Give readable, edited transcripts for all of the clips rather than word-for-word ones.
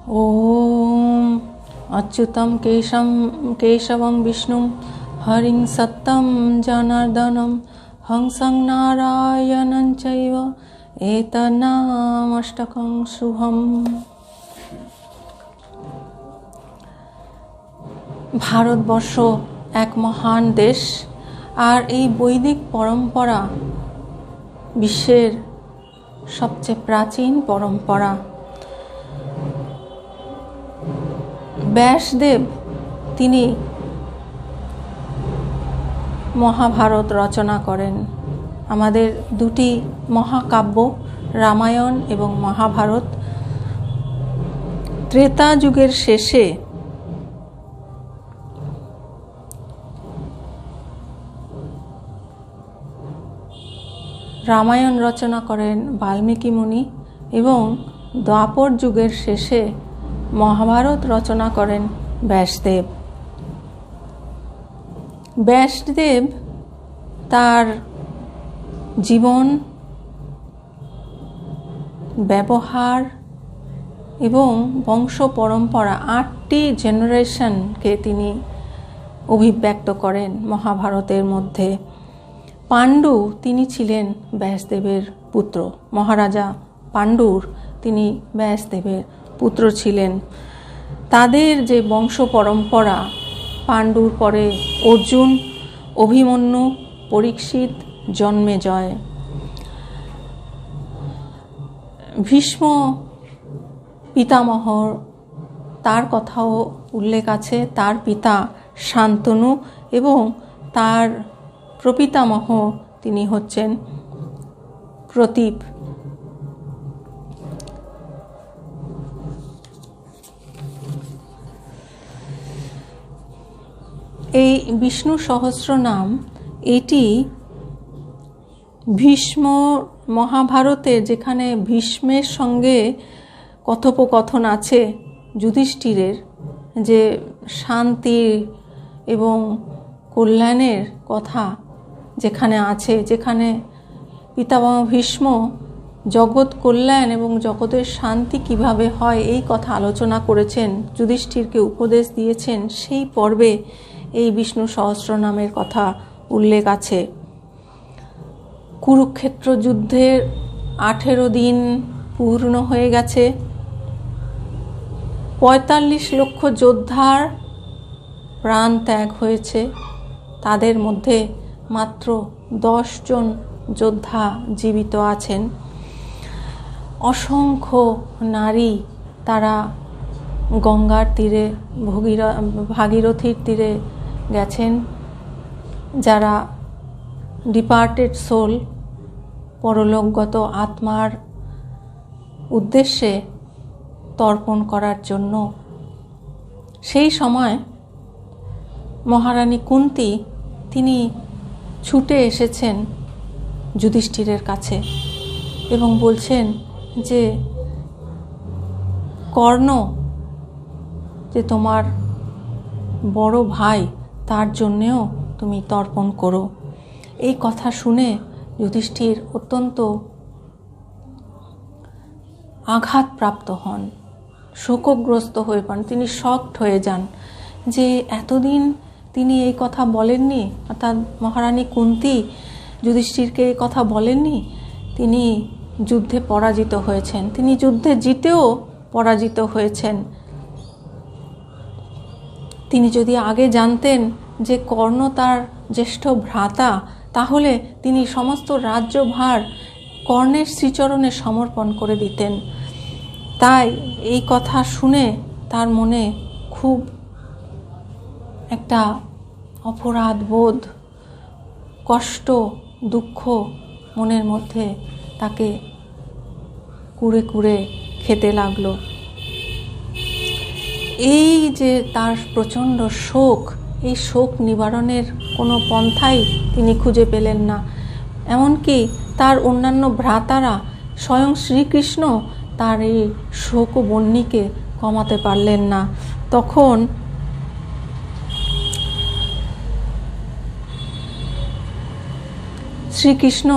ओम अच्युतम केशवम विष्णु हरिं सत्तं जनार्दनं हंसं नारायणं चैव एतन्नामष्टकं शुभम्। ভারতবর্ষ এক মহান দেশ, আর এই বৈদিক পরম্পরা বিশ্বের সবচেয়ে প্রাচীন পরম্পরা। ব্যাসদেব তিনি মহাভারত রচনা করেন। আমাদের দুটি মহাকাব্য রামায়ণ এবং মহাভারত ত্রেতা যুগের শেষে রামায়ণ রচনা করেন বাল্মীকি মুনি এবং দ্বাপর যুগের শেষে মহাভারত রচনা করেন ব্যাসদেব। ব্যাসদেব তার জীবন, ব্যবহার এবং বংশ পরম্পরা 8টি জেনারেশনকে তিনি অভিব্যক্ত করেন মহাভারতের মধ্যে। পাণ্ডু তিনি ছিলেন ব্যাসদেবের পুত্র, মহারাজা পাণ্ডুর তিনি ব্যাসদেবের পুত্র ছিলেন। তাদের যে বংশ পরম্পরা, পাণ্ডুর পরে অর্জুন, অভিমন্যু, পরীক্ষিত, জন্মেজয়। ভীষ্ম পিতামহ, তার কথাও উল্লেখ আছে। তার পিতা শান্তনু এবং তার প্রপিতামহ তিনি হচ্ছেন প্রতীপ। এই বিষ্ণু সহস্রনাম এটি ভীষ্ম মহাভারতে, যেখানে ভীষ্মের সঙ্গে কথোপকথন আছে যুধিষ্ঠিরের, যে শান্তি এবং কল্যাণের কথা যেখানে আছে, যেখানে পিতামহ ভীষ্ম জগৎ কল্যাণ এবং জগতের শান্তি কিভাবে হয় এই কথা আলোচনা করেছেন, যুধিষ্ঠিরকে উপদেশ দিয়েছেন, সেই পর্বে এই বিষ্ণু সহস্রনামের কথা উল্লেখ আছে। কুরুক্ষেত্র যুদ্ধের 18 দিন পূর্ণ হয়ে গেছে। 45 লক্ষ যোদ্ধার প্রাণ ত্যাগ হয়েছে। তাদের মধ্যে মাত্র 10 জন যোদ্ধা জীবিত আছেন। অসংখ্য নারী তারা গঙ্গার তীরে, ভাগীরথীর তীরে গেছেন, যারা ডিপার্টেড সোল, পরলোকগত আত্মার উদ্দেশ্যে তর্পণ করার জন্য। সেই সময় মহারানী কুন্তী তিনি ছুটে এসেছেন যুধিষ্ঠিরের কাছে এবং বলছেন যে কর্ণ, যে তোমার বড় ভাই, তার জন্যেও তুমি তর্পণ করো। এই কথা শুনে যুধিষ্ঠির অত্যন্ত আঘাতপ্রাপ্ত হন, শোকগ্রস্ত হয়ে পড়েন। তিনি শকড হয়ে যান যে এতদিন তিনি এই কথা বলেননি, অর্থাৎ মহারানী কুন্তী যুধিষ্ঠিরকে এই কথা বলেননি। তিনি যুদ্ধে পরাজিত হয়েছেন, তিনি যুদ্ধে জিতেও পরাজিত হয়েছেন। তিনি যদি আগে জানতেন যে কর্ণ তার জ্যেষ্ঠ ভ্রাতা, তাহলে তিনি সমস্ত রাজ্যভার কর্ণের শ্রীচরণে সমর্পণ করে দিতেন। তাই এই কথা শুনে তার মনে খুব একটা অপরাধ বোধ, কষ্ট, দুঃখ মনের মধ্যে তাকে কুড়ে কুড়ে খেতে লাগলো। এই যে তার প্রচণ্ড শোক, এই শোক নিবারণের কোনো পন্থাই তিনি খুঁজে পেলেন না। এমনকি তার অন্যান্য ভ্রাতারা, স্বয়ং শ্রীকৃষ্ণ তার এই শোক বহ্নিকে কমাতে পারলেন না। তখন শ্রীকৃষ্ণ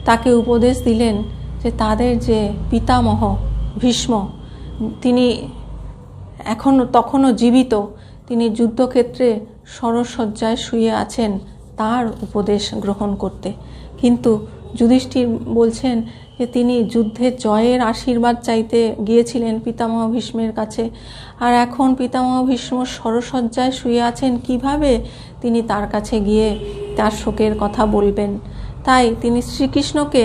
তাকে উপদেশ দিলেন যে তাদের যে পিতামহ ভীষ্ম, তিনি তখনও জীবিত, তিনি যুদ্ধক্ষেত্রে শরশয্যায় শুয়ে আছেন তার উপদেশ গ্রহণ করতে। কিন্তু যুধিষ্ঠির বলছেন যে তিনি যুদ্ধে জয়ের আশীর্বাদ চাইতে গিয়েছিলেন পিতামহ ভীষ্মের কাছে, আর এখন পিতামহ ভীষ্ম শরশয্যায় শুয়ে আছেন, কিভাবে তিনি তার কাছে গিয়ে তার শোকের কথা বলবেন। তাই তিনি শ্রীকৃষ্ণকে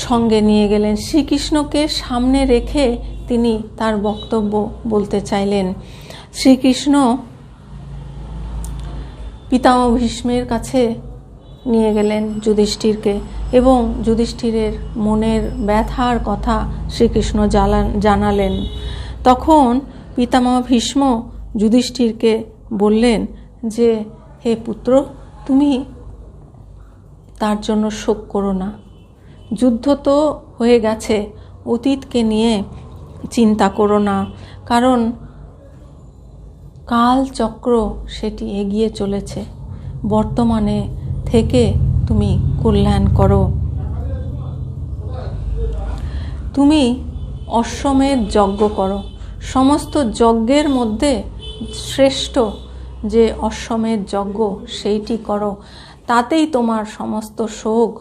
সঙ্গে নিয়ে গেলেন, শ্রীকৃষ্ণকে সামনে রেখে তিনি তার বক্তব্য বলতে চাইলেন। শ্রীকৃষ্ণ পিতামহ ভীষ্মের কাছে নিয়ে গেলেন যুধিষ্ঠিরকে, এবং যুধিষ্ঠিরের মনের ব্যথার কথা শ্রীকৃষ্ণ জানালেন। তখন পিতামহ ভীষ্ম যুধিষ্ঠিরকে বললেন যে, হে পুত্র, তুমি তার জন্য শোক করো না, যুদ্ধ তো হয়ে গেছে, অতীতকে নিয়ে চিন্তা করো না, কারণ কালচক্র সেটি এগিয়ে চলেছে, বর্তমানে থেকে তুমি কল্যাণ করো। তুমি অশ্বমেধ যজ্ঞ করো, সমস্ত যজ্ঞের মধ্যে শ্রেষ্ঠ যে অশ্বমেধ যজ্ঞ সেইটি করো, তাতেই তোমার সমস্ত শোক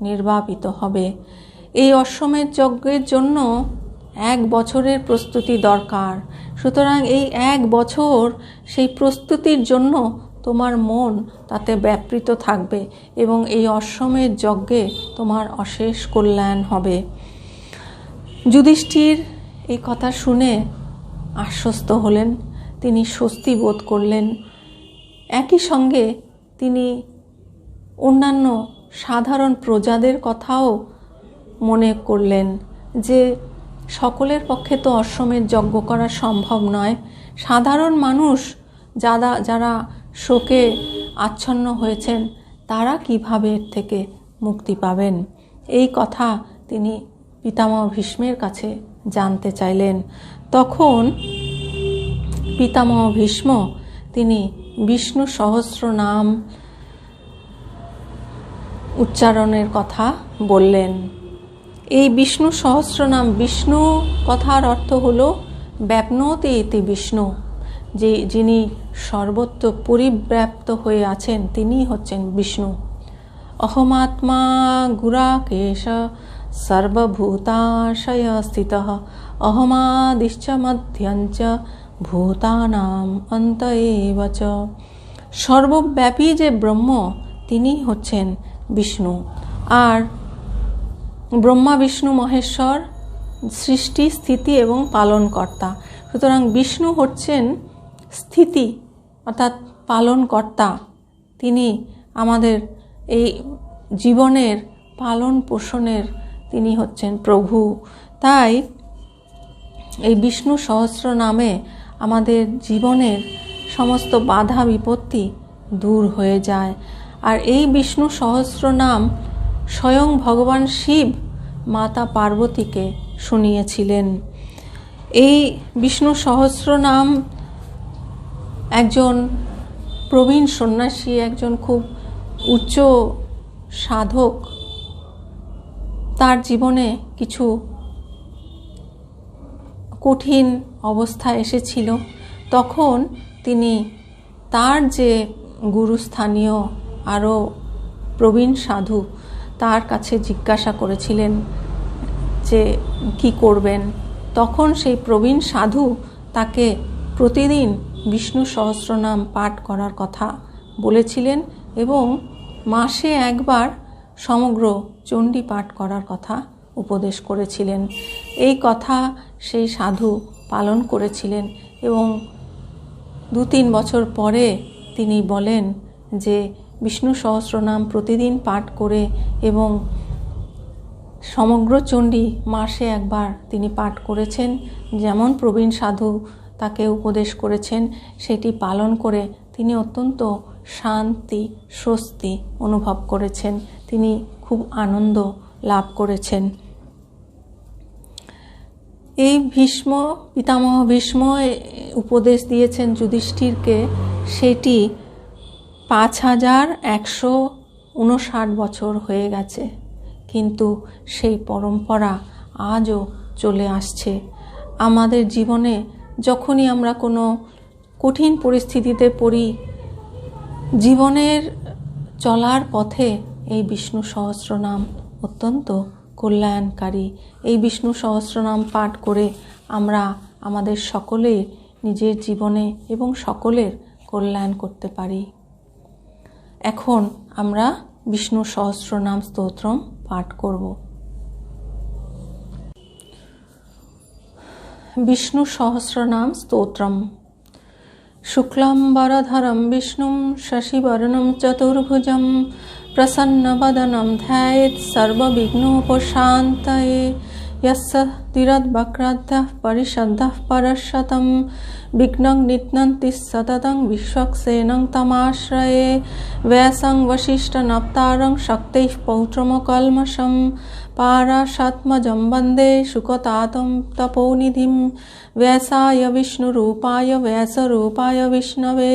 নির্বাপিত হবে। এই অশ্বমেধ যজ্ঞের জন্য 1 বছরের প্রস্তুতি দরকার, সুতরাং এই 1 বছর সেই প্রস্তুতির জন্য তোমার মন তাতে ব্যাপৃত থাকবে এবং এই অশ্বমেধ যজ্ঞে তোমার অশেষ কল্যাণ হবে। যুধিষ্ঠির এই কথা শুনে আশ্বস্ত হলেন, তিনি স্বস্তি বোধ করলেন। একই সঙ্গে তিনি অন্যান্য সাধারণ প্রজাদের কথাও মনে করলেন যে সকলের পক্ষে তো অশ্বমেধ যজ্ঞ করা সম্ভব নয়, সাধারণ মানুষ যারা শোকে আচ্ছন্ন হয়েছেন তারা কিভাবে এর থেকে মুক্তি পাবেন, এই কথা তিনি পিতামহ ভীষ্মের কাছে জানতে চাইলেন। তখন পিতামহ ভীষ্ম তিনি বিষ্ণু সহস্র নাম উচ্চারণের কথা বললেন। এই বিষ্ণু সহস্র নাম, বিষ্ণু কথার অর্থ হলো ব্যাপনোতি ইতি বিষ্ণু, যিনি সর্বত্র পরিব্যাপ্ত হয়ে আছেন তিনি হচ্ছেন বিষ্ণু। অহমাত্মা গুরাকেশ সর্বভূতাশয় স্থিতঃ অহমাদিশ্চ মধ্যঞ্চ ভূতানাম অন্ত এব চ। সর্বব্যাপী যে ব্রহ্ম তিনি হচ্ছেন বিষ্ণু, আর ব্রহ্মা বিষ্ণু মহেশ্বর সৃষ্টি, স্থিতি এবং পালনকর্তা। সুতরাং বিষ্ণু হচ্ছেন স্থিতি অর্থাৎ পালনকর্তা, তিনি আমাদের এই জীবনের পালন পোষণের তিনি হচ্ছেন প্রভু। তাই এই বিষ্ণু সহস্র নামে আমাদের জীবনের সমস্ত বাধা বিপত্তি দূর হয়ে যায়। আর এই বিষ্ণু সহস্র নাম স্বয়ং ভগবান শিব মাতা পার্বতীকে শুনিয়েছিলেন। এই বিষ্ণু সহস্র নাম একজন প্রবীণ সন্ন্যাসী, একজন খুব উচ্চ সাধক, তার জীবনে কিছু কঠিন অবস্থা এসেছিল, তখন তিনি তার যে গুরুস্থানীয় আরও প্রবীণ সাধু তার কাছে জিজ্ঞাসা করেছিলেন যে কি করবেন। তখন সেই প্রবীণ সাধু তাকে প্রতিদিন বিষ্ণু সহস্রনাম পাঠ করার কথা বলেছিলেন এবং মাসে একবার সমগ্র চণ্ডী পাঠ করার কথা উপদেশ করেছিলেন। এই কথা সেই সাধু পালন করেছিলেন এবং 2-3 বছর পরে তিনি বলেন যে বিষ্ণু সহস্রনাম প্রতিদিন পাঠ করে এবং সমগ্র চণ্ডী মাসে একবার তিনি পাঠ করেছেন, যেমন প্রবীণ সাধু তাকে উপদেশ করেছেন সেটি পালন করে তিনি অত্যন্ত শান্তি, স্বস্তি অনুভব করেছেন, তিনি খুব আনন্দ লাভ করেছেন। এই পিতামহ ভীষ্ম উপদেশ দিয়েছেন যুধিষ্ঠিরকে, সেটি 5159 বছর হয়ে গেছে, কিন্তু সেই পরম্পরা আজও চলে আসছে। আমাদের জীবনে যখনই আমরা কোনো কঠিন পরিস্থিতিতে পড়ি, জীবনের চলার পথে এই বিষ্ণু সহস্রনাম অত্যন্ত কল্যাণকারী। এই বিষ্ণু সহস্রনাম পাঠ করে আমরা আমাদের সকলের নিজের জীবনে এবং সকলের কল্যাণ করতে পারি। এখন আমরা বিষ্ণু সহস্রনাম স্তোত্রম পাঠ করব। বিষ্ণু সহস্রনাম স্তোত্রম। শুক্লাম্বরধরম বিষ্ণুম শশিবর্ণম চতুর্ভুজম প্রসন্নবদনম ধ্যায়েৎ সর্ববিঘ্নোপশান্তয়ে। यस्य तिरद्वक्राद्यः परिषद्धः परशतं विघ्नं निघ्नन्ति सततं विश्वक्सेनं तमाश्रये। व्यासं वसिष्ठनप्तारं शक्तेः पौत्रमकल्मषं पाराशात्मजं वन्दे शुकतातं तपोनिधिं। व्यासाय विष्णुरूपाय व्यासरूपाय विष्णवे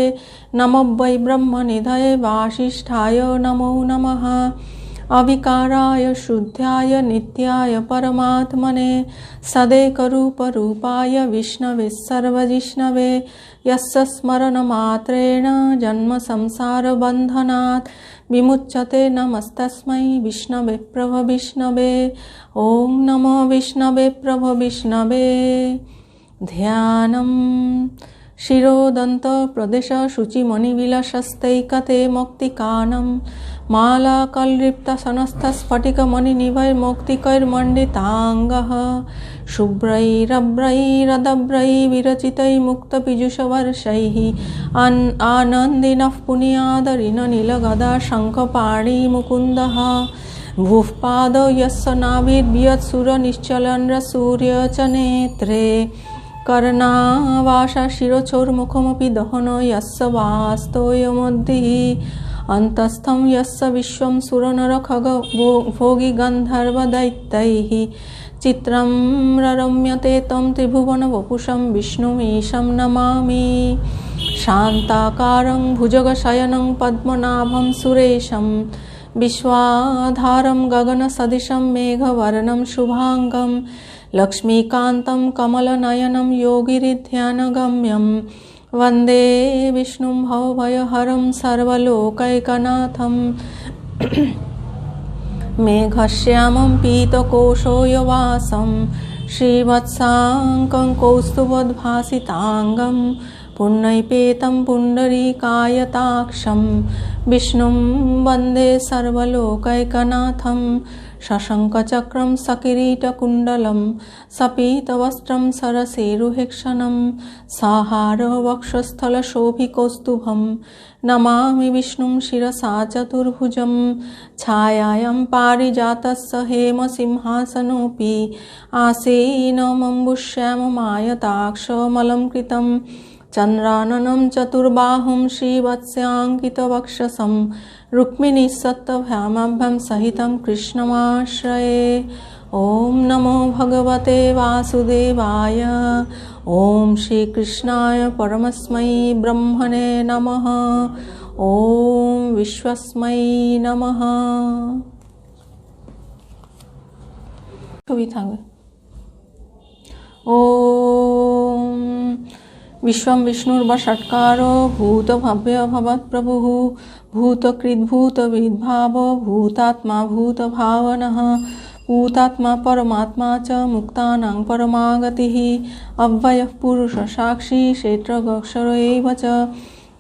नमो वै ब्रह्मनिधये वासिष्ठाय नमो नमः। अविकाराय शुद्धाय नित्याय परमात्मने सदेकरूपरूपाय विष्णवे सर्वजिष्णवे। यस्य स्मरणमात्रेण जन्मसंसारबन्धनात् विमुच्यते नमस्तस्मै विष्णवे प्रभो विष्णवे। ॐ नमो विष्णवे प्रभो विष्णवे। ध्यानम् शिरोदन्त प्रदेश शुचिमणिविलसस्तैकते मौक्तिकानम् मालाकल्लिप्तसनस्थस्फटिकमणिनिभैर्मौक्तिकैर्मण्डिताङ्गः शुभ्रैरभ्रैरदभ्रैर्विरचितैर्मुक्तपीयूषवर्षैः आनन्दिनः पुनीयादरिन नीलगदा शङ्खपाणिमुकुन्दः। भुः पादौ यस्य नाभिर्वियत्सुरनिश्चलन्सूर्य च नेत्रे कर्णावासा शिरोचोर्मुखमपि दहनो यस्य वास्तोयमद्भिः। अन्तस्थं यस्य विश्वं सुरनरखगभोगी गन्धर्वदैत्यैः चित्रं ररम्यते तं त्रिभुवनवपुषं विष्णुमीशं नमामि। शान्ताकारं भुजगशयनं पद्मनाभं सुरेशं विश्वाधारं गगनसदृशं मेघवर्णं शुभाङ्गं लक्ष्मीकान्तं कमलनयनं योगिरिध्यानगम्यं वन्दे विष्णुं भवभयहरं सर्वलोकैकनाथं। मेघश्यामं पीतकोशोयवासं श्रीवत्साङ्कं कौस्तुभोद्भासिताङ्गं पुण्यैपेतं पुण्डरीकायताक्षं विष्णुं वन्दे सर्वलोकैकनाथं। शशङ्खचक्रं सकिरीटकुण्डलं सपीतवस्त्रं सरसेरुहेक्षणं साहारवक्षस्थलशोभिकौस्तुभं नमामि विष्णुं शिरसा चतुर्भुजं। छायायां पारिजातस्य हेमसिंहासनोऽपि आसीनमम्बुश्याममायताक्षमलङ्कृतं चन्द्राननं चतुर्बाहुं श्रीवत्स्याङ्कितवक्षसं रुक्मिणीसत्तभामाभ्यां सहितं कृष्णमाश्रये। ॐ नमो भगवते वासुदेवाय। ॐ श्रीकृष्णाय परमस्मै ब्रह्मणे नमः। ॐ विश्वस्मै नमः। ॐ विश्वं विष्णुर्वषट्कारो भूतभव्य भवत्प्रभुः भूतकृद्भूतविद्भावो भूतात्मा भूतभावनः भूतात्मा परमात्मा च मुक्तानां परमागतिः अव्ययः पुरुषसाक्षी क्षेत्रगोक्षर एव च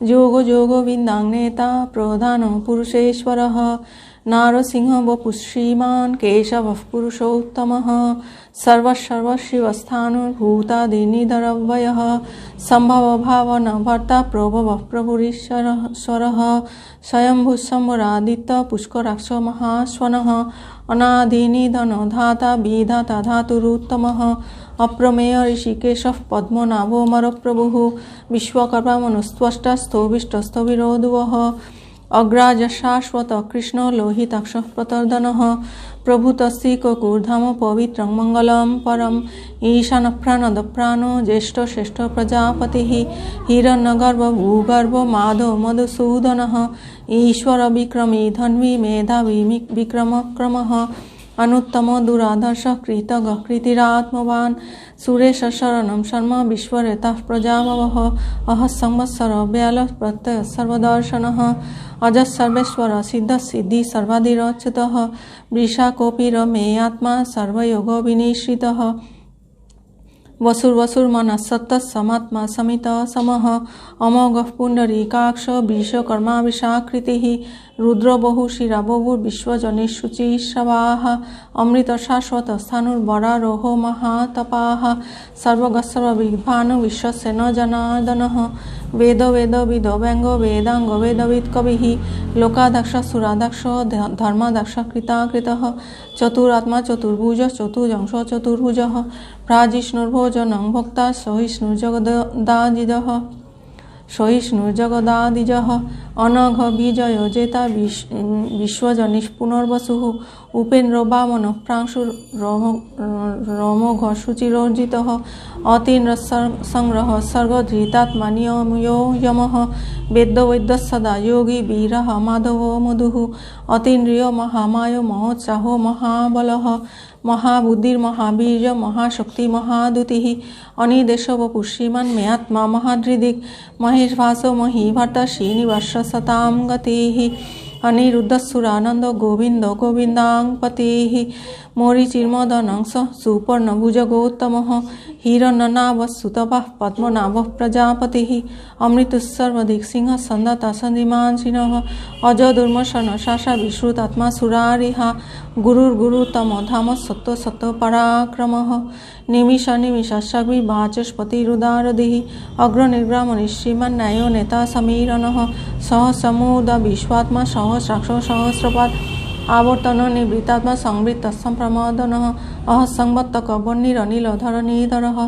जोगोविन्दाङ्नेता प्रधानो पुरुषेश्वरः नारसिंह वपुः श्रीमान् केशवः पुरुषोत्तमः सर्वशिवस्थाणुर्भूतादिनिधरव्ययः सम्भवभावनभर्ता प्रभवः प्रभुरीश्वरः स्वयंभूसम्भरादित्य पुष्कराक्षो महाश्वनः अनादिनिधनो धाता विधाता धातुरुत्तमः अप्रमेय ऋषिकेशः पद्मनाभो मरप्रभुः विश्वकर्मा मनुस्त्वष्टा स्थोभिष्टस्थविरोधुवः अग्राज शाश्वत कृष्ण लोहिताक्षः प्रतर्दनः प्रभुतस्तिककुर्धाम पवित्रं मङ्गलं परम् ईशानप्राणदप्राणो ज्येष्ठश्रेष्ठ प्रजापतिः हिरण्यगर्भ भूगर्भ माधव मधुसूदनः ईश्वर विक्रमी धन्वी मेधावी विक्रमक्रमः अनुत्तमो दुराधर्ष कृतगः कृतिरात्मवान् सुरेश शरणं शर्म विश्वरेतः प्रजाववः अह संवत्सर व्याल प्रत्यय सर्वदर्शनः अजः सर्वेश्वर सिद्ध सिद्धि सर्वाधिरच्युतः वृषा कोपिर मे आत्मा सर्वयोग विनिश्रितः वसुर्वसुर्मनः सत्तः समात्मा समित समः अमोघः पुण्डरीकाक्ष वृषकर्मा विषाकृतिः रुद्र बहुशिरा बहुर्विश्वजनिशुचिश्रवाः अमृत शाश्वत स्थाणुर्वरारोहो महातपाः सर्वगः सर्वविद्वान् विश्वस्य न जनार्दनः वेद वेदविदो व्यङ्गो वेदाङ्गो वेदवित् कविः लोकाध्यक्ष सुराध्यक्ष धर्माध्यक्ष कृताकृतः चतुरात्मा चतुर्भुज चतुर्जंशो चतुर्भुजः प्राजिष्णुर्भोजनं भोक्ता सहिष्णुर्जगदादिजः अनघ विजय जेता विश्वजनिः पुनर्वसुः उपेन्द्रो वामनः प्रांशुरोमोघ शुचिरोर्जितः अतीन्द्र संग्रह सर्गधृतात्मा नियमयो यमः वेद्यवैद्यः सदा योगी वीरः माधवो मधुः अतीन्द्रियो महामायो महोत्साहो महाबलः महाबुद्धिर्महावीर्य महाशक्ति महादुतिः अनिदेशवपुः श्रीमान् मे आत्मा महाधृदिक् महेशभासो महीभर्ता श्रीनिवास सतां गतिः अनिरुद्धसुरानन्द गोविन्द गोविन्दाङ्गपतिः मौरिचिर्मदनं स सुपर्णभुजगोत्तमः हिरण्यनाभः पद्मनाभः प्रजापतिः अमृतस्सर्वधिक् सिंहः सन्दता सन्धिमांसिनः अजदुर्मशन शासा विश्रुतात्मा सुरारिः गुरुर्गुरुतमो धाम सत्तो सत्तो पराक्रमः निमिष वाचस्पतिरुदारधिः अग्रनिर्ग्रामणि श्रीमन्न्यायो नेता समीरणः सहस्रमुदा विश्वात्मा सहस्राक्षो सहस्रपात् आवर्तन निवृत्तात्मा संवृत्त संप्रमोदनः अहसंवत्तक वह्निरनिलधरणीधरः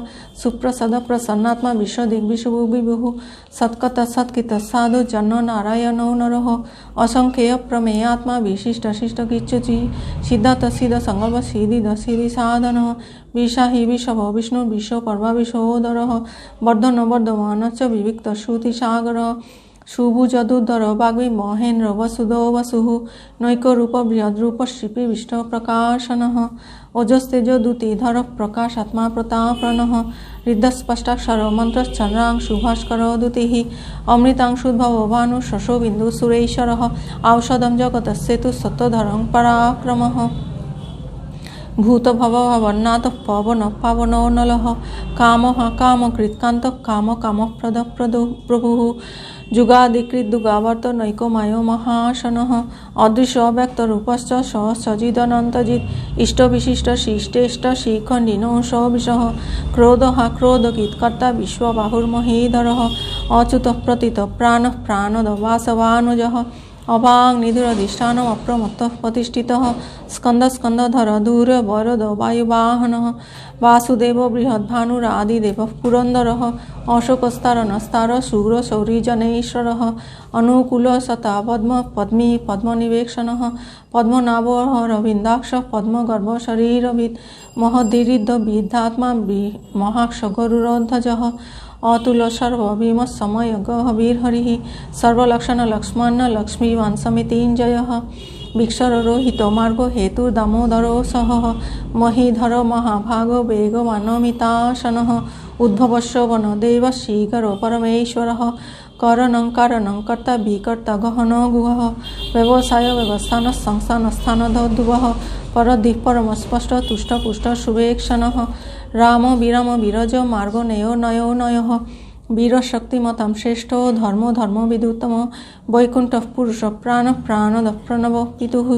सुप्रसद प्रसन्नात्मा विश्वदिग्विशुविभुः सत्कत सत्कित साधु जन्म नारायणो नरः असंख्येय प्रमेयात्मा विशिष्ट शिष्ट किच्युचि सिद्धार्थ सिद्ध संकल्प सिद्धिद सिद्धि साधनः विशाहि विषभ विष्णु विश्व पर्वा विशोदरः वर्धन वर्धमान च विविक्त श्रुति सागरः सुभुजदुद्धर वाग्वी महेन्द्र वसुदो वसुः नैकरूप बृहद्रूप श्रीपि विष्ट प्रकाशनः ओजस्तेजोदुतिधर प्रकाशात्मा प्रतापनः हृदस्पष्टाक्षर मंत्रश्चन्द्रांशु भास्करदुतिः अमृतांशुद्भव भानु शशो बिन्दु सुरेश्वरः औषधं जगतस्येतु सत्तधरं पराक्रमः भूत भव भवन्नाथ पवन पावनो नलः कामः कामकृत्कान्तः काम कामप्रद प्रभुः जुगादिकृत दुगावर्त नैकोमायो महाशनः अदृश्य अव्यक्त रूपश्च सजिदनन्तजित् इष्ट विशिष्ट शिष्टेष्ट शिखण्डिनो सविषः क्रोधः क्रोधकित्कर्ता विश्वबाहुर्महीधरः अच्युतः प्रतित प्राणः प्राणद वासवानुजः अभाग निधुरधिष्ठानम् अप्रमत्तः प्रतिष्ठितः स्कंद स्कंदधर धूर वरद वायुवाहनः वासुदेव बृहद्भानुरादिदेवः पुरन्दरः अशोकस्तारनस्तार शूर शौरिजनेश्वरः अनुकूल सता पद्म पद्मी पद्मनिवेक्षणः पद्मनाभरविन्दाक्ष पद्मगर्भ शरीरवित् महदीरिद्ध विद्धात्मा महाक्षगरुरोध्वजः अतुल सर्वभीम समय गहवीर्हरिः सर्वलक्षण लक्ष्मण लक्ष्मीवान् समितिञ्जयः विक्षररोहितो मार्गो हेतुर्दामोदरो सहः महीधर महाभागो वेगवानमिताशनः उद्भवस्य वनदेव श्रीकरो परमेश्वरः करणं कारणं कर्ता विकर्ता गहन गुहः व्यवसाय व्यवस्थान संस्थान स्थानधुवः परदिः परमस्पष्ट तुष्ट पुष्ट शुभेक्षणः राम विराम विरज मार्गो नयो नयो नयः वीरशक्तिमतां श्रेष्ठो धर्मो धर्मविदुत्तम वैकुण्ठः पुरुष प्राण प्राणद प्रणव पितुः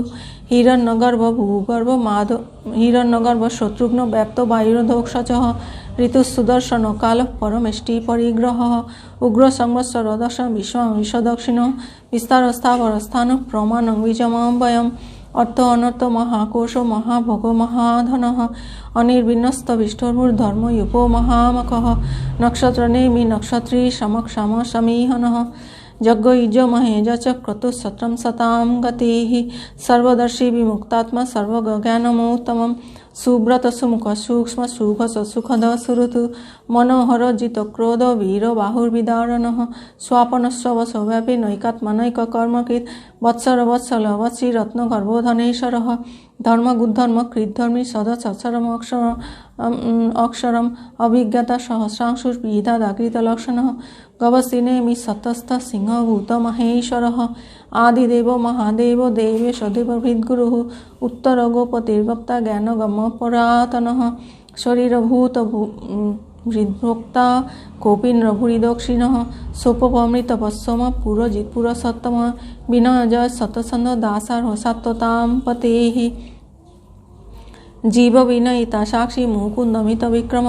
हिरण्यगर्भ भूगर्भ माधव हिरण्यगर्भ शत्रुघ्न व्याप्त वायुर्धोक्षजः ऋतुसुदर्शन कालः परमेष्टि परिग्रहः उग्र संवत्सर दश विश्वदक्षिण विस्तार स्थावर स्थान प्रमाणं विजमभयम् अर्थ अनर्थ महाकोश महाभोग महाधनः अनिर्विन्नस्तविष्टुर्धर्मयुपो महामखः नक्षत्रनेमि नक्षत्री समक्षम समीहनः जग्गयुज महेज च क्रतुः सतां गतिः सर्वदर्शी विमुक्तात्मा सर्वज्ञानमोत्तमम् सुब्रत सुमुख सूक्ष्म सुभस सुखद सुरुतु मनोहर जित क्रोध वीर बाहुर्विदारणः स्वापनस्वसव्यापी नैकात्मा नैककर्मकृत् वत्सर वत्सल वत्सी रत्नगर्भो धनेश्वरः ধর্মগুদ্ধর্ম কৃদ্ধর্মী সদসৎসরম অক্ষরম অভিজ্ঞতা সহস্রাংশুর বিধাদাকৃত লক্ষণ গবসিনেমি সতস্থ সিংহভূত মহেশ্বর আদিদেব মহাদেব দেবেশ দেবহৃদ্গুরু উত্তর গোপতির্গপ্তা জ্ঞানগম পুরাতন শরীরভূত হৃদ্ভোক্তা কপিন্দ্রভূরিদক্ষিণ সোপমৃতপশ্চম পুরজিৎ পুরসত্তম বিনয় জয় সতসন্দ দাসার সত্যতাম পতে জীব বিনয়িতা সাক্ষী মুকুন্দমিত বিক্রম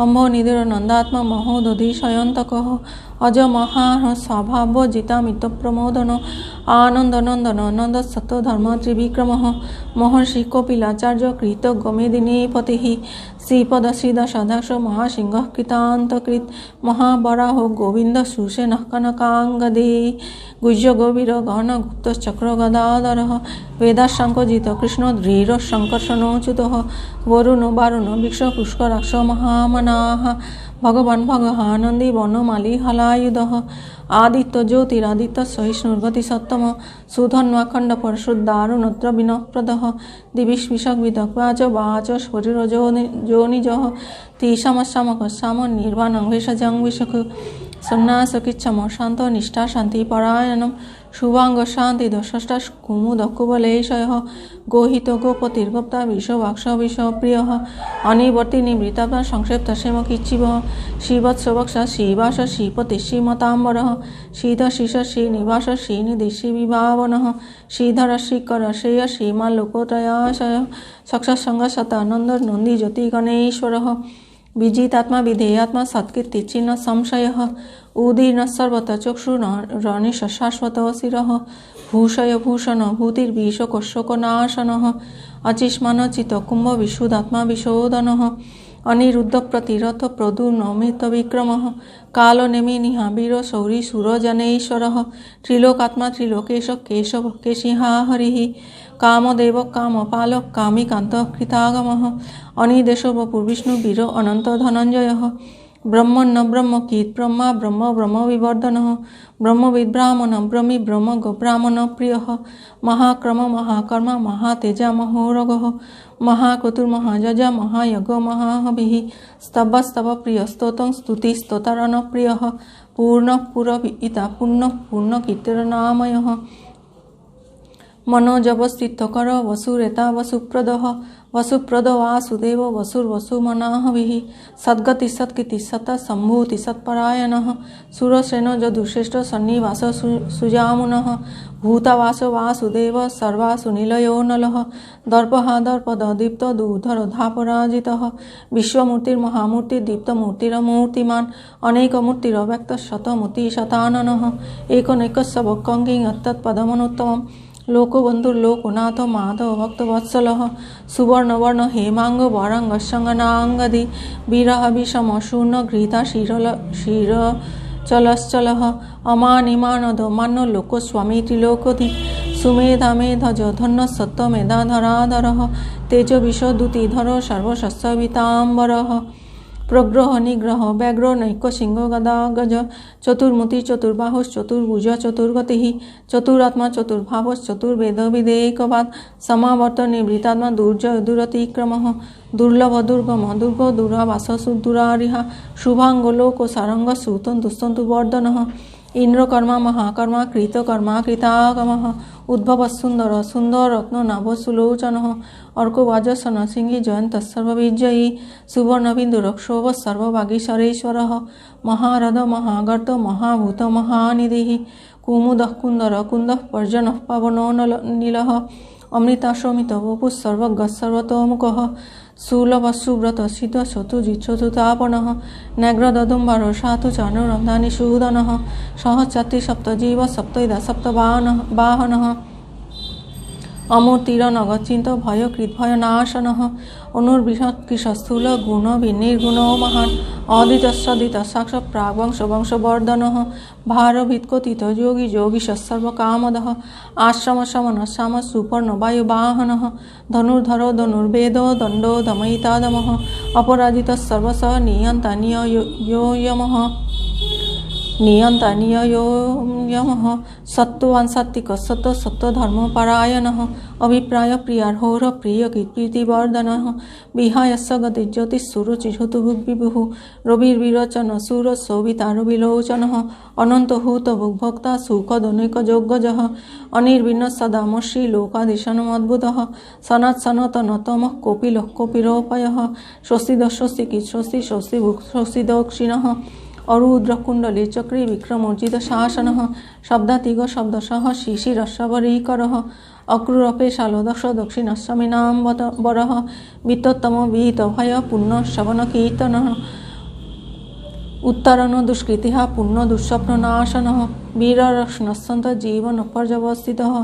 অম্ভ নিধির নন্দাত্মা মহোদধি শয়ন্তক অজ মহাহ স্বভাব জিতামিত প্রমোদন আনন্দ নন্দন নন্দ সত্য ধর্ম ত্রিবিক্রম মহর্ষি কপিলাচার্য কৃত গমেদিনী পতি শ্রীপদ শ্রীদ সদাক্ষ মহাসিংহ কৃতান্তকৃত মহাবরাহ গোবিন্দ সুসেন কনকাঙ্গদে গুজ্য গভীর গণ গুপ্ত চক্র গদাধর বেদাশঙ্কজিত কৃষ্ণ ধীর শঙ্কর্ষণোচ্যুত বরুণ বারুণ বৃক্ষ পুষ্করাক্ষ মহামনাঃ ভগবান ভগহানন্দী বনমালী হলাयुध आदित्य ज्योतिरादित्य सहिष्णुर्गति सत्तम सुधन्वाखंड परशुद्धारुणत्र विनप्रद दिविष्विषग्विदग्वाच वाच शरीरजोनिज तीशमशमकशाम निर्वाणं भेषजं विषक सन्नासकिच्छम शांत निष्ठा शांति परायणम शुभांग शांति दशष्ट कुमुद कुबलेशय गोहित गोपतिर्गप्ता विषवाक्ष विषप्रिय अनिवर्ति निवृत्ता संक्षेप्त क्षेमकिच्छिव श्रीवत्सवक्ष श्रीवास श्रीपति श्रीमतांबर श्रीध शिष श्रीनिवास श्रीनिधि श्रीविभावन श्रीधर श्रीकर श्रेय श्रीमाल्लोकोत्रयाशय सक्षसंग सतानंद नंदी ज्योति गणेश्वर विजितात्मा विधेयात्मा सत्कीर्ति चिन्ह संशय उदीर्ण सर्वत चक्षुरणिश शाश्वत शिर भूषय भूषण भूतिर्विशोकोशोकनाशन अचिष्मान चित कुंभ विशुद्धात्मा विशोधन अनिरुद्ध प्रतिरथ प्रदुर्नमित विक्रम कालो नेमिनिहा वीर शौरी सुरजनेश्वर त्रिलोकात्मा त्रिलोकेश केशव केशिहा हरि कामदेव कामपाल कामिकांत कृतागम अनिदेश वपुर्विष्णु वीर अनंत धनंजय ब्रह्मन्न ब्रह्मकीत ब्रह्मा ब्रह्म ब्रह्म विवर्धन ब्रह्मविद ब्राह्मण ब्रह्मी ब्रह्म गोब्राह्मण प्रिय महाक्रम महाकर्म महातेजा महोरग महाक्रतुर महाजजा महायज्ञ महाहविः स्तव स्तव प्रिय स्तोतं स्तुति स्तोतारन प्रिय पूर्ण पुरविता पूर्ण पूर्ण कीर्तिर्नामय मनोजवस्थितकर वसुरेता वसुप्रद वसुप्रद वासुदेव वसुर्वसुमनाहविः सद्गति सत्कीर्ति सत सम्भूति सत्परायण सुरसेन जदुश्रेष्ठ सन्निवास सुजामुनः भूतावास वासुदेव सर्वासु निलयो नलः दर्पहा दर्पद दीप्त दूधर धापराजितः विश्वमूर्तिर्महामूर्ति दीप्तमूर्तिरमूर्तिमान् अनेकमूर्तिरव्यक्त शतमूर्ति शताननः एकोनैकस्सवकङ्किं तत्पदमनुत्तमम् लोकबन्धुर्लोकनाथ माधव भक्तवत्सल सुवर्णवर्ण हेमांग वरांग संगनांगदि विरह विषम शूर्ण घृता क्षीरचलश्चल अमानिमानद मान्य लोकस्वामी त्रिलोकधि सुमेधा मेधज धन्न सत्त मेधाधराधर तेज विषदुतिधर सर्वशस्त्रवितांबर प्रग्रह निग्रह व्याघ्र नैक सिंह गदा गज चतुर्मुति चतुर्बाहुष चतुर्भुज चतुर्गति चतुरात्मा चतुर्भाव चतुर्वेद विधेयकवाद समावर्त निवृत्तात्मा दुर्जय दुरतिक्रम दुर्लभ दुर्गम दुर्ग दुरावास दुरारिहा शुभांग लोक सारंग सुतन दुस्तंतु वर्धन इंद्रकर्मा महाकर्मा कृतकर्मा कृतागम उद्भव सुंदर सुंदर रत्न नाभ सुलोचन अर्कवाजसन सिंही जयंत सर्वविजयी सुवर्णबिंदुरक्षोभ सर्वभागीश्वरेश्वर महारथ महागर्त महाभूत महानिधि कुमुद कुंदर कुंद पर्जन पवनो नील अमृताशोमित वपु सर्वज्ञ सर्वतोमुख सुलभ सुव्रत सिद्ध चतुर्जित चतुर्तापन नैग्रदुम्बर साधु चानुरन्धानि सूदन सहचाति सप्तजीव सप्तैदा सप्तवाहन अमूर्तिरनग चिंत भयकृत भयनाशन अनुर्विषत्कृश स्थूल गुण विनिर्गुणो महान अदित साक्ष प्राग्वंश वंशवर्धन भारभित्कोतित योगी योगीश सर्वकामद आश्रम शमन श्याम सुपर्ण वायुवाहन धनुर्धरो धनुर्वेदो दंडो दमयिता दमः अपराजित सर्वस नियंता नियो यमः नियंता नियो यमः सत्त्वान् सात्विकः सत्त्व धर्म परायणः अभिप्राय प्रियार्होर प्रिय कीर्तिवर्धनः विहायस्य गति ज्योतिषुरुचिहुतुभुग्विभुः रविर्विरोचन सूरशोभिता रविलोचनः अनन्तहूत भुग्भक्ता सुखदनैकयोग्यजः अनिर्विण्ण सदामश्री लोकाधीशनमद्भुतः सनातनतमः कोपिलः कोपिरोपयः स्वस्तिदस्वस्तिकित् स्वस्तिदक्षिणः अरुद्रकुण्डले चक्रे विक्रमोर्जित शासनः शब्दातिग शब्दशः शिशिरशबरीकरः अक्रूरपेशालो दक्ष दक्षिणश्रमिनां वरः वित्तोत्तम विहितभय पुण्यश्रवणकीर्तनः उत्तरण दुष्कृतिः पुण्य दुःस्वप्ननाशनः वीररश्नस्सन्त जीवन पर्यवस्थितः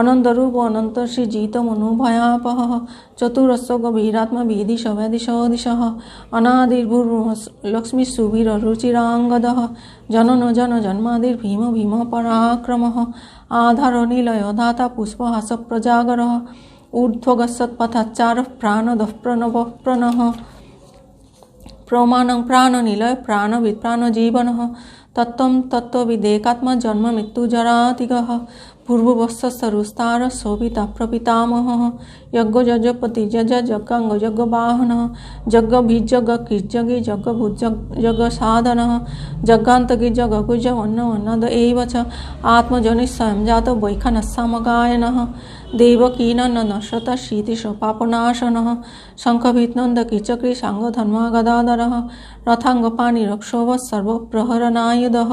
अनन्तरूप अनन्त श्रीजित मनोभयापहः चतुरस्स गभीरात्मा विदिश वैदिशोदिशः अनादिर्भूर्भुवः लक्ष्मी सुवीर रुचिराङ्गदः जनन जन जन्मादिर्भीम भीम पराक्रमः आधार निलय दाता पुष्पहास प्रजागरः ऊर्ध्वगस्सत्पथाचारः प्राणदः प्रणवः प्रणः प्रमाणं प्राणनिलय प्राणवित् प्राणजीवनः तत्त्वं तत्त्वविदेकात्मा जन्म मृत्युजरातिगः पूर्ववत्सरुस्तार शोभिता प्रपितामहः यज्ञजपति जज जग्गांग जग्गवाहनः जग्गभिजग्ग कीर्जगि जग्गभुजग्ग साधनः जग्गान्तगि जगकुज वन्नद एव च आत्मजनि स्वयं जात वैखनस्सामगायनः देवकीनन्दनश्रत शीतिशपापनाशनः शङ्खभित्नन्दकीचक्री साङ्गधन्वा गदाधरः रथाङ्गपाणिरक्षोभ सर्वप्रहरणायुधः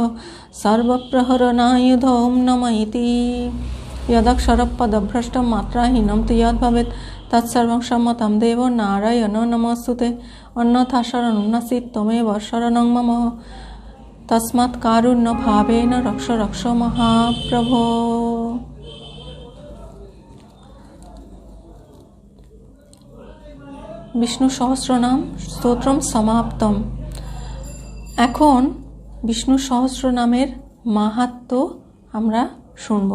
सर्वप्रहरणायुध ॐ नम इति यदक्षरपदभ्रष्टं मात्राहीनं तु यद्भवेत् तत्सर्वं क्षम्यतां देवो नारायण नमोऽस्तुते अन्यथा शरणं नास्ति त्वमेव शरणं मम तस्मात् कारुण्यभावेन रक्ष रक्ष महाप्रभो। বিষ্ণু সহস্রনাম স্তোত্রম সমাপ্তম। এখন বিষ্ণু সহস্রনামের মাহাত্ম্য আমরা শুনব।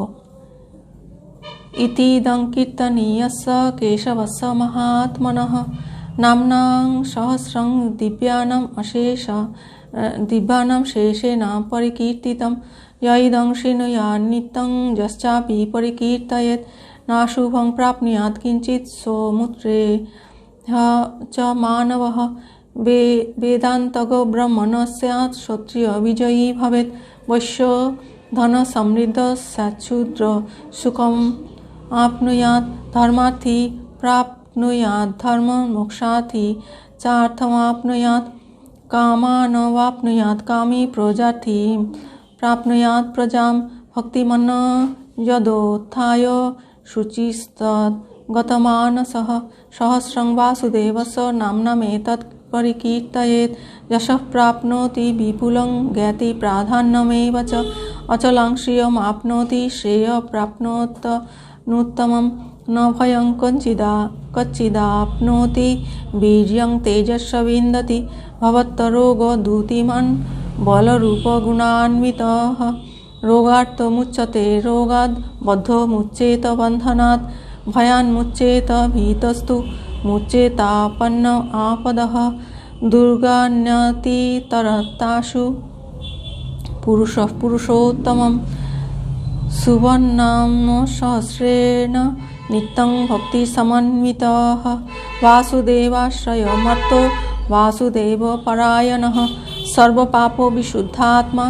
ইতিদং কীর্তনীয়স্য কেশবস্য মহাত্মনঃ নাম্নাং সহস্রং দিব্যানাম শেষেণ পরিকীর্তিতম यैदं शृणुयात् नित्यं यश्चापि परिकीर्तयेत् नाशुभं प्राप्नुयात् किञ्चित् सौमुत्रे च मानवः वेदान्तगो ब्रह्मणस्यात् क्षत्रिय विजयी भवेत् वैश्य धन समृद्ध सच्छूद्र सुखम् आप्नुयात् धर्मार्थी प्राप्नुयात् धर्म मोक्षार्थी चार्थमाप्नुयात् कामानवाप्नुयात् कामी प्रजार्थी प्राप्नुयात् प्रजां भक्तिमन्न यदोत्थाय शुचिस्तद् गतमानसः सहस्रं वासुदेवस्य नाम्नमेतत् परिकीर्तयेत् यशः प्राप्नोति विपुलं ज्ञाति प्राधान्यमेव च अचलं श्रियमाप्नोति श्रेय प्राप्नोत्तमं न भयं कच्चिदाप्नोति वीर्यं तेजस्व विन्दति भवत्तरोगदूतिमान् बलरूपगुणान्वितः रोगार्तमुच्यते रोगाद् बद्धो मुच्येत बन्धनात् भयान्मुच्येत भीतस्तु मुच्येतापन्न आपदः दुर्गान्यतितरतासु पुरुषः पुरुषोत्तमं सुवर्णाम सहस्रेण नित्यं भक्तिसमन्वितः वासुदेवाश्रयमर्तो वासुदेवपरायणः सर्वपापो विशुद्धात्मा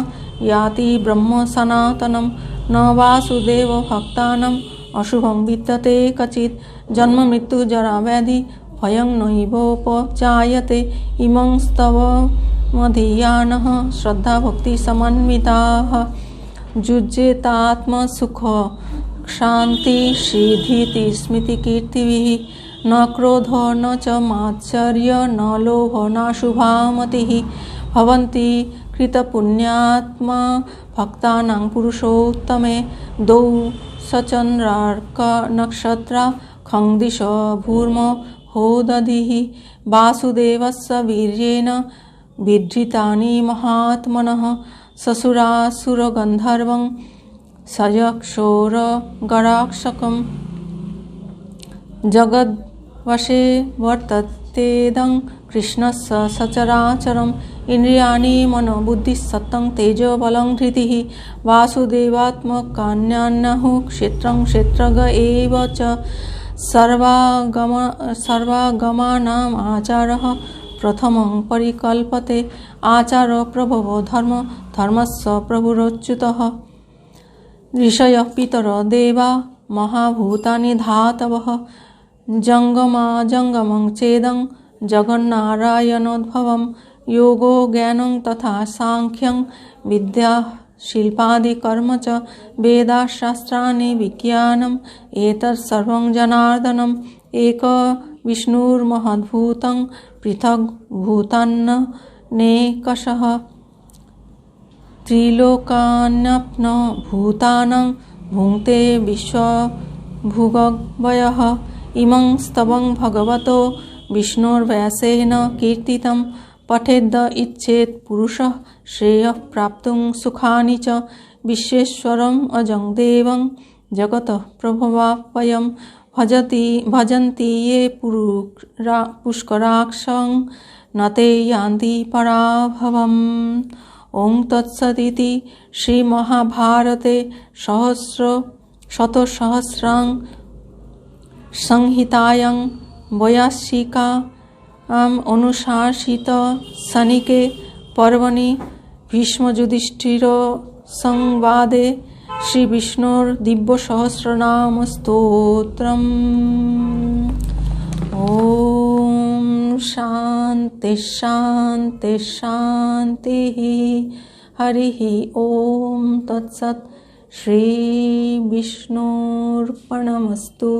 याति ब्रह्म सनातनं न वासुदेव भक्तानाम् अशुभं विद्यते कचित् जन्म मृत्यु जरा व्याधि भयं नैवोपजायते इमं स्तव मधीयानः श्रद्धा भक्ति समन्विताः जुज्येतात्मसुख क्षान्ति सिद्धिति स्मृति कीर्तिभिः न क्रोधो न च मात्सर्य न लोभो नाशुभामतिः भवन्ति कृतपुण्यात्मा भक्तानां पुरुषोत्तमे द्वौ सचन्द्रार्क नक्षत्रा खंदिश भूर्म होदधिः वासुदेवस्य वीर्येण विधृतानि महात्मनः ससुरासुरगन्धर्वं सयक्षोरगराक्षकं जगद्वशे वर्तते यत्तेदं कृष्णस्य सचराचरम् इन्द्रियाणि मनोबुद्धिस्सत्तं तेजोबलं धृतिः वासुदेवात्मकान्यान्यः क्षेत्रं क्षेत्रज्ञ एव च सर्वागमानाम् आचारः प्रथमं परिकल्पते आचार प्रभवो धर्मस्य प्रभुरच्युतः ऋषयः पितरो देवा महाभूतानि धातवः जङ्गमं चेदं जगन्नारायणोद्भवं योगो ज्ञानं तथा सांख्यं विद्या शिल्पादिकर्म च वेदाशास्त्राणि विज्ञानम् एतत् सर्वं जनार्दनम् एक विष्णुर्महद्भूतं पृथग् भूतान्नेकशः त्रिलोकान्यप्न भूतानां भुङ्क्ते विश्वभुग्वयः इमं स्तवं भगवतो विष्णुर्व्यासेन कीर्तितं पठेद् इच्छेत् पुरुषः श्रेयः प्राप्तुं सुखानि च विश्वेश्वरम् अजं देवं जगतः प्रभवाप्ययं भजन्ति ये पुष्कराक्षं न ते यान्ति पराभवम्। ओं तत्सदिति श्रीमहाभारते शतसहस्रां संहितायां वैयासिकायाम् अनुशासित सनिके पर्वणि भीष्मयुधिष्ठिर संवादे श्रीविष्णुर्दिव्यसहस्रनाम स्तोत्रम्। ओम शांति शांति शांतिः। हरिः ओम तत्सत्। श्री विष्णुर्पणमस्तु।